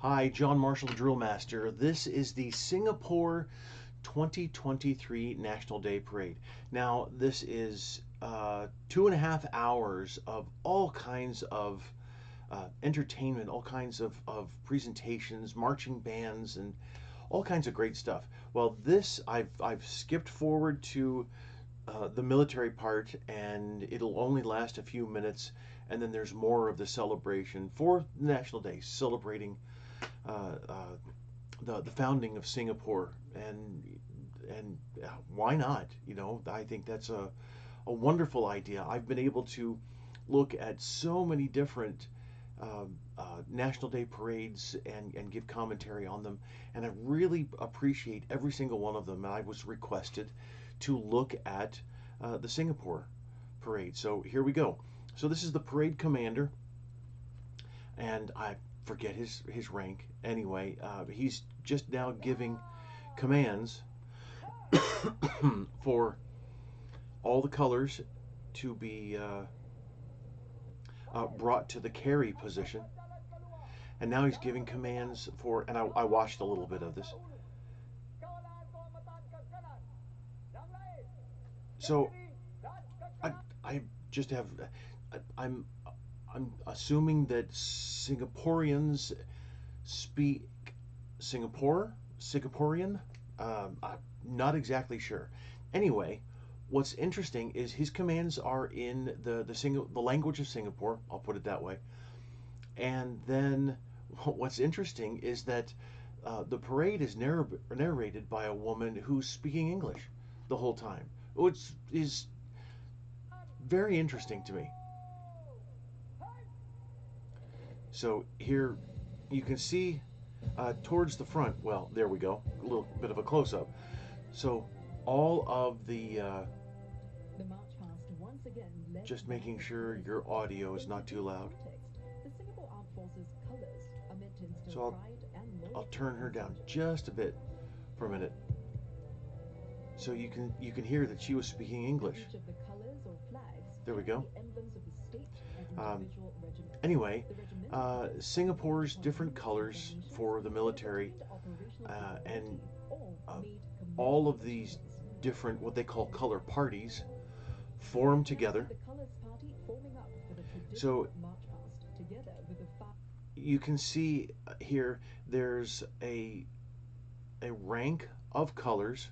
Hi, John Marshall, the DrillMaster. This is the Singapore 2023 National Day Parade. Now, this is 2.5 hours of all kinds of entertainment, all kinds of presentations, marching bands, and all kinds of great stuff. Well, this I've skipped forward to the military part, and it'll only last a few minutes, and then there's more of the celebration for National Day, celebrating uh, uh, the founding of Singapore, and why not? You know, I think that's a wonderful idea. I've been able to look at so many different National Day parades and give commentary on them, and I really appreciate every single one of them. And I was requested to look at the Singapore parade. So here we go. So this is the parade commander, and I forget his rank. Anyway, he's just now giving commands for all the colors to be brought to the carry position, and now he's giving commands for. And I watched a little bit of this. So I I just have I'm I'm assuming that Singaporeans speak Singaporean. I'm not exactly sure. Anyway, what's interesting is his commands are in the language of Singapore. I'll put it that way. And then what's interesting is that the parade is narrated by a woman who's speaking English the whole time, which is very interesting to me. So here you can see towards the front. Well, there we go. A little bit of a close up. So all of just making sure your audio is not too loud. So I'll turn her down just a bit for a minute, so you can hear that she was speaking English. There we go. Um, anyway, Singapore's different colors for the military, and uh, all of these different what they call color parties form together. So you can see here there's a rank of colors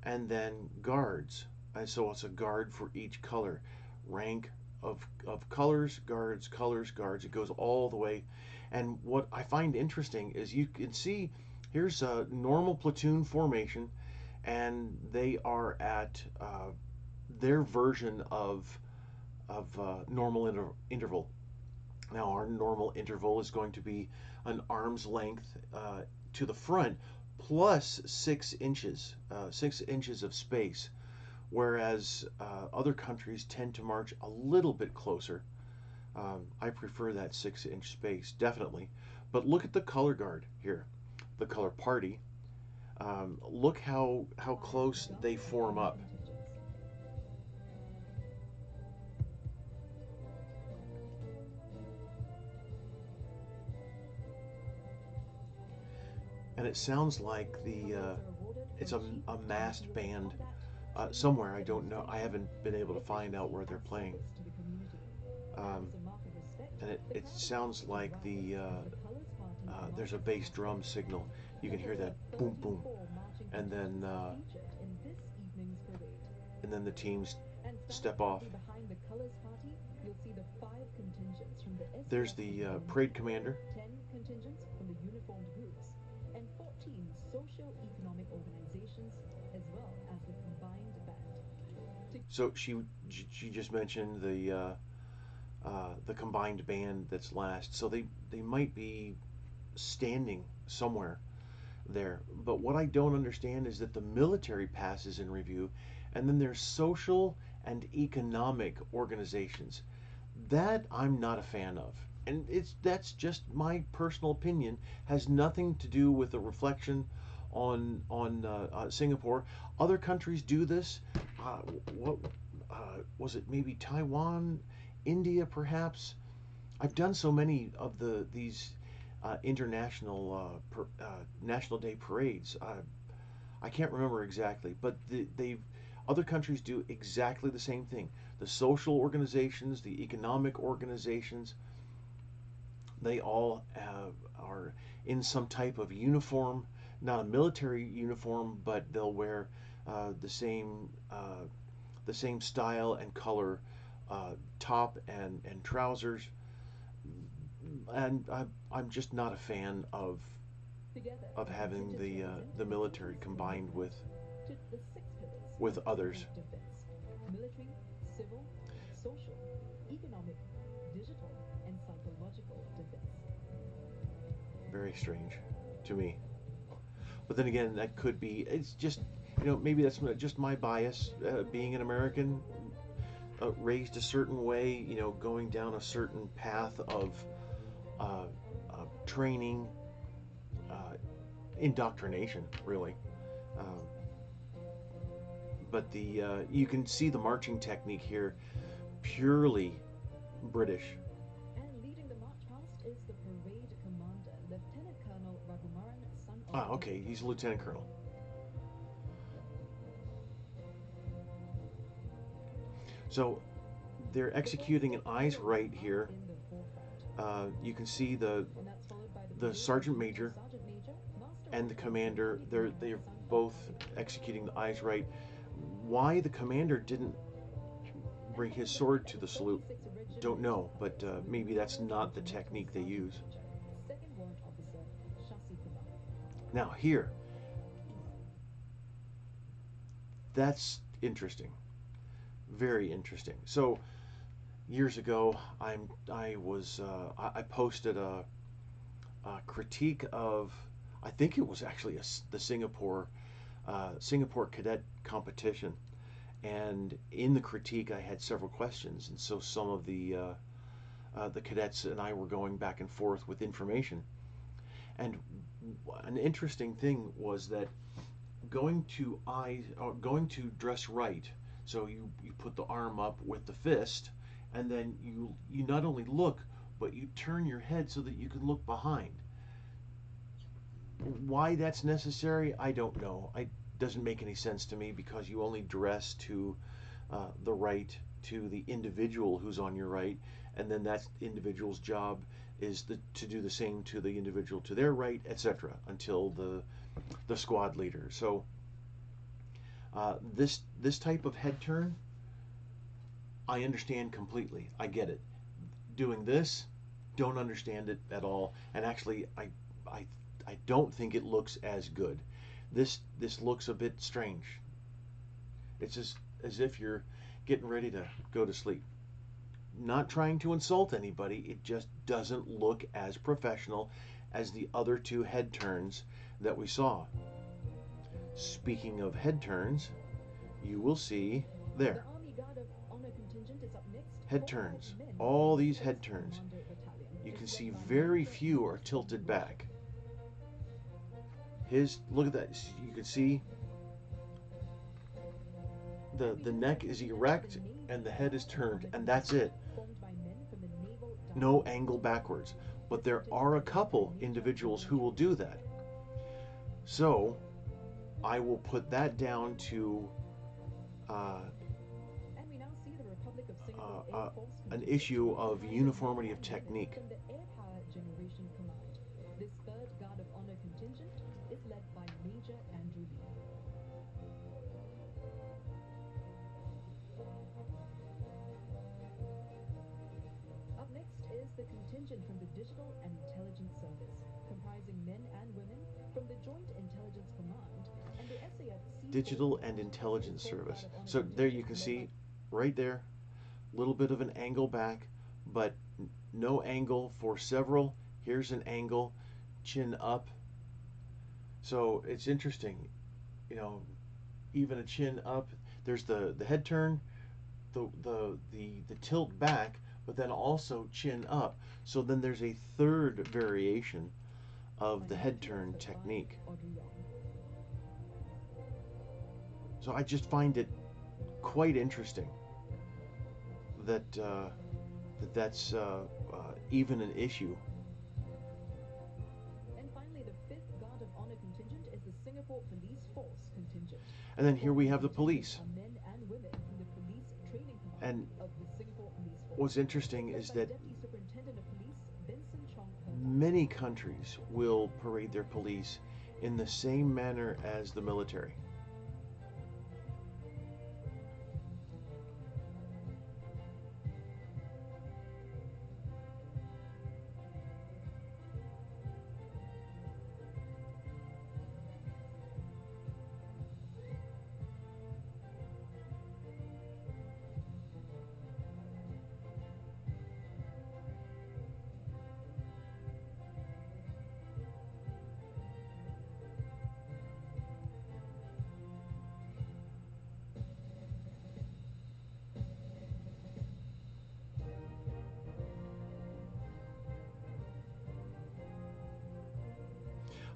and then guards. And so it's a guard for each color. Rank of colors, guards, colors, guards. It goes all the way. And what I find interesting is you can see here's a normal platoon formation, and they are at their version of normal interval. Now, our normal interval is going to be an arm's length to the front plus 6 inches, 6 inches of space, whereas other countries tend to march a little bit closer. I prefer that 6 inch space, definitely. But look at the color guard here, the color party. Look how close they form up. And it sounds like it's a massed band somewhere. I don't know. I haven't been able to find out where they're playing. Um, and it sounds like there's a bass drum signal. You can hear that boom boom, and then the teams step off. There's the parade commander. So she just mentioned the combined band that's last. So they might be standing somewhere there. But what I don't understand is that the military passes in review, and then there's social and economic organizations. That I'm not a fan of. And that's just my personal opinion. Has nothing to do with a reflection on Singapore. Other countries do this. What was it? Maybe Taiwan, India, perhaps. I've done so many of these international National Day parades. I can't remember exactly, but other countries do exactly the same thing. The social organizations, the economic organizations, they all are in some type of uniform, not a military uniform, but they'll wear the same style and color top and trousers. And I'm just not a fan of having the military combined with others. Military, civil, social, economic, digital, and psychological defense. Very strange to me. But then again, that could be, it's just, maybe that's just my bias, being an American, raised a certain way, going down a certain path uh, training, uh, indoctrination, really. Um, but you can see the marching technique here, purely British. And leading the march past is the parade commander, Lieutenant Colonel Raghumaran, son of Ah, okay, he's a lieutenant colonel. So they're executing an eyes right here. in the forefront. You can see And that's followed by the the parade sergeant of major Sergeant Major, Master and the of Arts, commander. Lieutenant They're Colonel, son of both executing the eyes right. Why the commander didn't and bring from his the sword command to of the the salute, 46th don't Regiment, know. But maybe that's Lieutenant not the Regimental technique they Sergeant use. Major, Second Warrant Officer, Shasi Kumar. Now here, that's interesting. Very interesting. So years ago, I posted a critique of, I think it was actually the Singapore cadet competition, and in the critique I had several questions, and so some of the cadets and I were going back and forth with information. And an interesting thing was that going to dress right. So you put the arm up with the fist, and then you not only look, but you turn your head so that you can look behind. Why that's necessary, I don't know. It doesn't make any sense to me, because you only dress to the right to the individual who's on your right, and then that individual's job is to do the same to the individual to their right, etc., until the squad leader. So this type of head turn, I understand completely. I get it. Doing this, don't understand it at all. And actually, I I don't think it looks as good. This looks a bit strange. It's just as if you're getting ready to go to sleep. Not trying to insult anybody, it just doesn't look as professional as the other two head turns that we saw. Speaking of head turns, you will see The there, Army Guard of Honor contingent is up next. head All turns. men from All the these 6th head turns. Commando Battalion You is can led see by very Major few are Anthony tilted Richard. back. Look at that. You can see And we the just neck briefly is mention erect the Navy and the head is Guard of turned, Honor and that's it. contingent, formed by men from the Naval No Diving angle School. backwards. But This there unit are a is led by couple Major individuals who will Anthony do that. So I will put that down to uh, And we now see the Republic of Singapore uh, Air uh, Force an contingent, issue of comprising men uniformity of and women technique. from the Air Power Generation Command. This 3rd Guard of Honor contingent is led by Major Andrew Lee. Up next is the contingent from the Digital and Intelligence Service, comprising men and women from the Joint Intelligence Command and the SAF Digital and C-4. Intelligence This 4th Guard Service. of Honor So there you contingent can led by see, right there, a little bit of an angle back, but no angle for several. Here's an angle, chin up. So it's interesting, you know, even a chin up. There's the head turn, the tilt back, but then also chin up. So then there's a third variation of by the head Major turn Surabaya technique. Audrey. So I just find it quite interesting that that's even an issue. Singapore Police Force contingent. And then here we have the Contingents police. are men and women from the Police Training And Command of the Singapore Police Force. what's interesting Led is by that Deputy Superintendent of Police Benson Chong Herman. many countries will parade their police in the same manner as the military.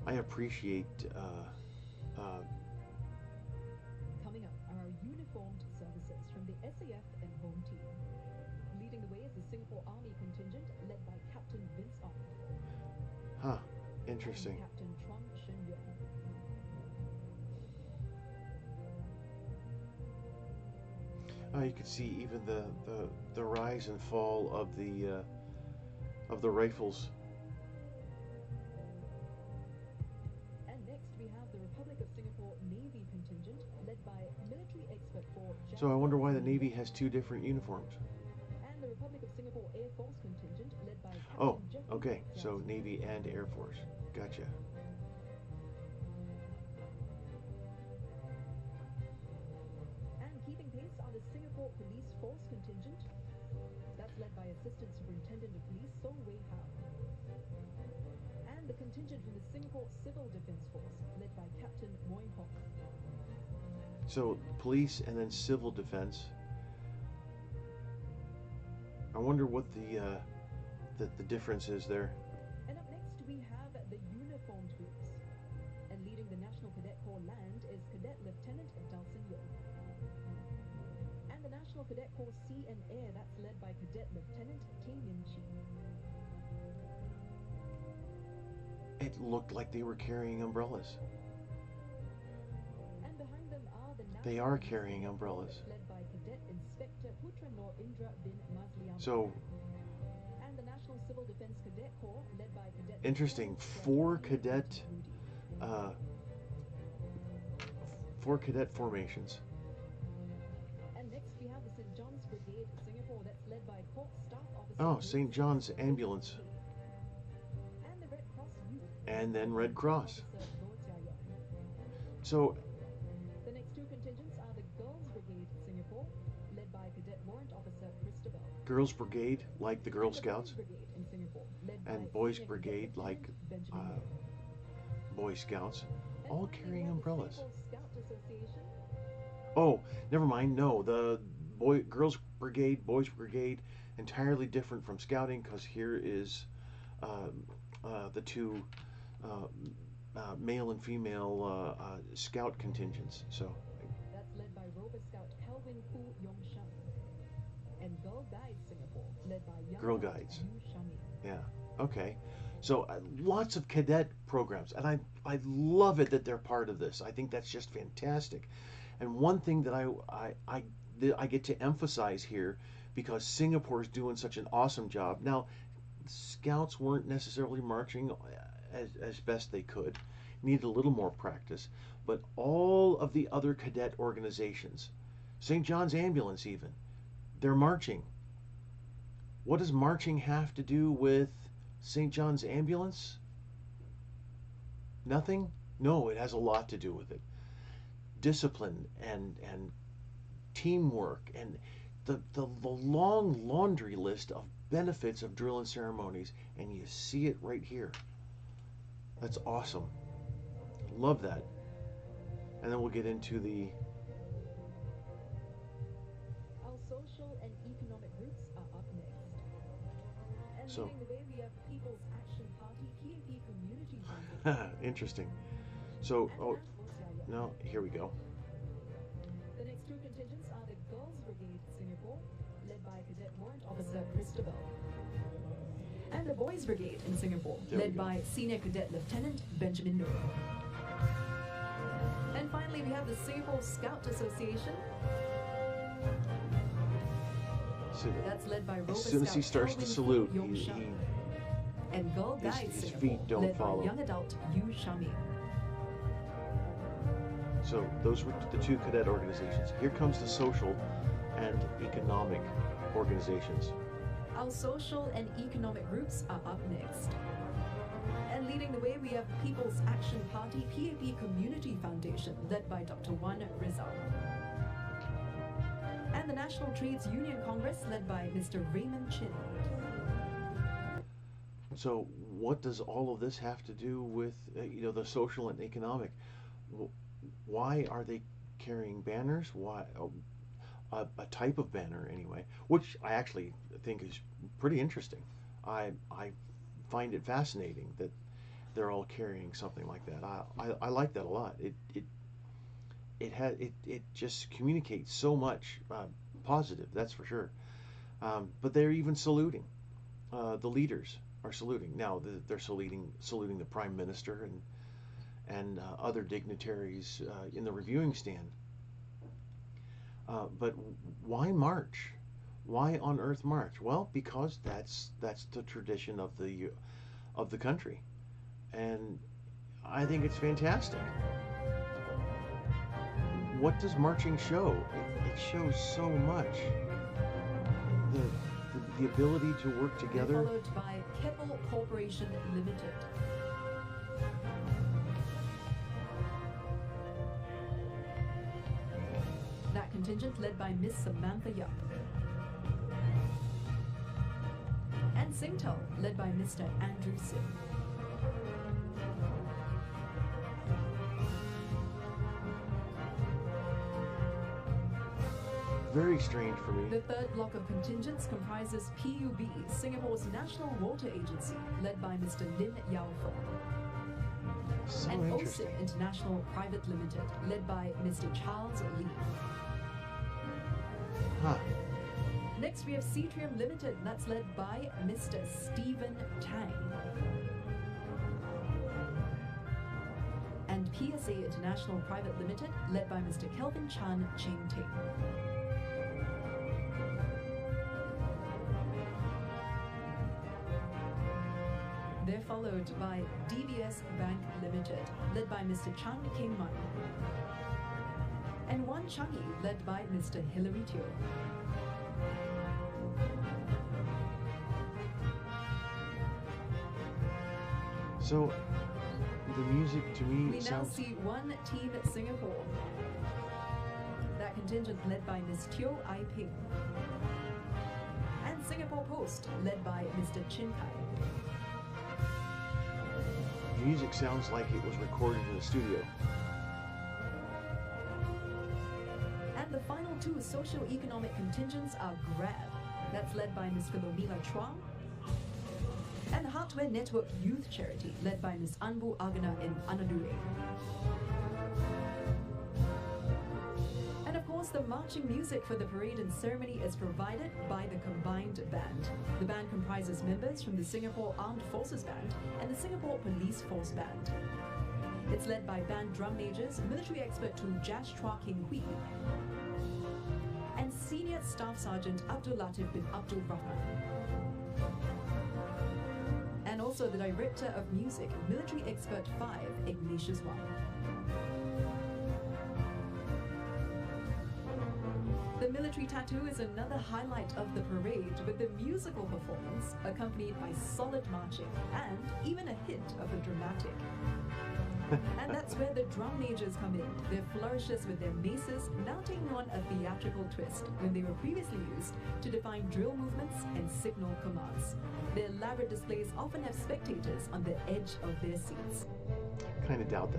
I appreciate Coming up are our uniformed services from the SAF and Home Team. Leading the way is the Singapore Army contingent led by Captain Vince Ong. interesting. And Captain Chuang Shen Yuen. You can see even the rise and fall of the rifles. And next we have the Republic of Singapore Navy contingent led by military expert for So I wonder why the Navy has two different uniforms. And the Republic of Singapore Air Force contingent led by Captain Oh, Jeffrey okay. So Zhao. Navy and Air Force. Gotcha. And keeping pace are the Singapore Police Force contingent. That's led by Assistant Superintendent of Police So Wei Hao. And the contingent from the Singapore Civil Defence Force led by Captain Moy Hong. So police and then civil defense. I wonder what the difference is there. And up next we have the uniformed groups. And leading the National Cadet Corps Land is Cadet Lieutenant Dalsin Yeo. And the National Cadet Corps Sea and Air, that's led by Cadet Lieutenant Tay Min Chi. It looked like they were carrying umbrellas. And behind them are the They National are Police carrying Cadet umbrellas. Corps, led by Cadet Inspector Putra Nur Indra bin Mazliam. So And the National Civil Defence Cadet Corps, led by Cadet interesting. Lieutenant Four cadet formations. And next we have the St. John's Brigade Singapore, that's led by Corps Staff Officer. Oh, St. John's Ambulance. And the Red Cross Youth. And then Red Cross. Officer Goh Jia Yong. So The next two contingents are the Girls Brigade Singapore, led by Cadet Warrant Officer Christabel. Girls Brigade, like the Girl And the Scouts, Boys Brigade in Singapore, led by and Boys Senior Brigade, Cadet like Benjamin. Boy Scouts, And all finally, we carrying have the umbrellas. Singapore Scout Association. Oh, never mind. No, the Girls Brigade, Boys Brigade, entirely different from Scouting, because here is the two male and female Scout contingents. So That's led by Rover Scout Kelvin Fu Yong Shan. And Girl Guides Singapore, led by Young Girl Scout Guides. Yu Shami. yeah, okay. So lots of cadet programs, and I love it that they're part of this. I think that's just fantastic. And one thing that I get to emphasize here, because Singapore is doing such an awesome job. Now, Scouts weren't necessarily marching as best they could, needed a little more practice, but all of the other cadet organizations, St. John's Ambulance even, they're marching. What does marching have to do with St. John's Ambulance? Nothing? No, it has a lot to do with it. Discipline and teamwork and the long laundry list of benefits of drill and ceremonies, and you see it right here. That's awesome. Love that. And then we'll get into the Our social and economic groups are up next. And So- leading the way, we have People's Action Party, PAP Community Foundation. interesting. So, And oh, Anne Osiaya. no, here we go. The next two contingents are the Girls Brigade Singapore, led by Cadet Warrant Officer Christabel. And the Boys Brigade in Singapore, There we led go. by Senior Cadet Lieutenant Benjamin Noor. And finally, we have the Singapore Scout Association. So That's led by Rover as soon as he Scout starts to Kelvin salute, Yong Sham. And Girl Guides his Singapore, feet don't led follow. by young adult Yu Shami. So those were the two cadet organizations. Here comes the social and economic organizations. Our social and economic groups are up next. And leading the way, we have People's Action Party PAP Community Foundation, led by Dr. Wan Rizal. And the National Trades Union Congress, led by Mr. Raymond Chin. So what does all of this have to do with the social and economic? Why are they carrying banners? Why a type of banner anyway, which I actually think is pretty interesting. I find it fascinating that they're all carrying something like that. I like that a lot. It just communicates so much positive, that's for sure. But they're even saluting. The leaders are saluting. Now they're saluting the Prime Minister and other dignitaries in the reviewing stand. But why march? Why on earth march? Well, because that's the tradition of the country, and I think it's fantastic. What does marching show? It shows so much. The ability to work together. Followed by Keppel Corporation Limited. That contingent led by Miss Samantha Yap. And Singtel led by Mr. Andrew Sim. Very strange for me. The third block of contingents comprises PUB, Singapore's National Water Agency, led by Mr. Lin Yao Feng. So And interesting. OSIM International Private Limited, led by Mr. Charles Lee. Huh. Next, we have Cetrium Limited, that's led by Mr. Stephen Tang. And PSA International Private Limited, led by Mr. Kelvin Chan Ching Ting. They're followed by DBS Bank Limited, led by Mr. Chan King Man. And Wan Changi, led by Mr. Hilary Teo. So the music to me We now sounds. see one team Singapore. That contingent led by Ms. Teo Ai Ping. And Singapore Post, led by Mr. Chin Kai. The music sounds like it was recorded in the studio. And the final two socio-economic contingents are GRAB, that's led by Ms. Philomena Chuang, and the Hardware Network Youth Charity, led by Ms. Anbu Agana in Anadure. And of course, the marching music for the parade and ceremony is provided by the Combined Band. The band comprises members from the Singapore Armed Forces Band and the Singapore Police Force Band. It's led by band drum majors, military expert Tu Jash Chua King Hui, and Senior Staff Sergeant Abdul Latif bin Abdul Rahman. And also the Director of Music, Military Expert 5, Ignatius Wang. The military tattoo is another highlight of the parade, with the musical performance accompanied by solid marching and even a hint of a dramatic. And that's where the drum majors come in. Their flourishes with their maces now taking on a theatrical twist when they were previously used to define drill movements and signal commands. Their elaborate displays often have spectators on the edge of their seats. Kind of doubt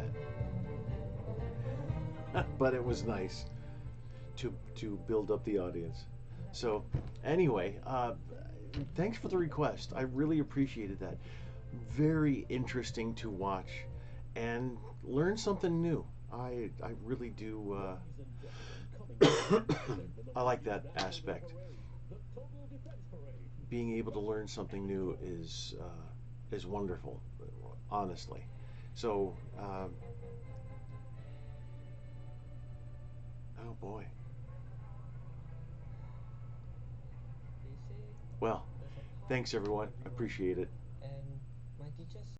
that. But it was nice to build up the audience. So anyway, thanks for the request. I really appreciated that. Very interesting to watch and learn something new. I really do. I like that aspect. Being able to learn something new is wonderful, honestly. So boy. They say Well, there's a thanks part for everyone. everyone. Appreciate it.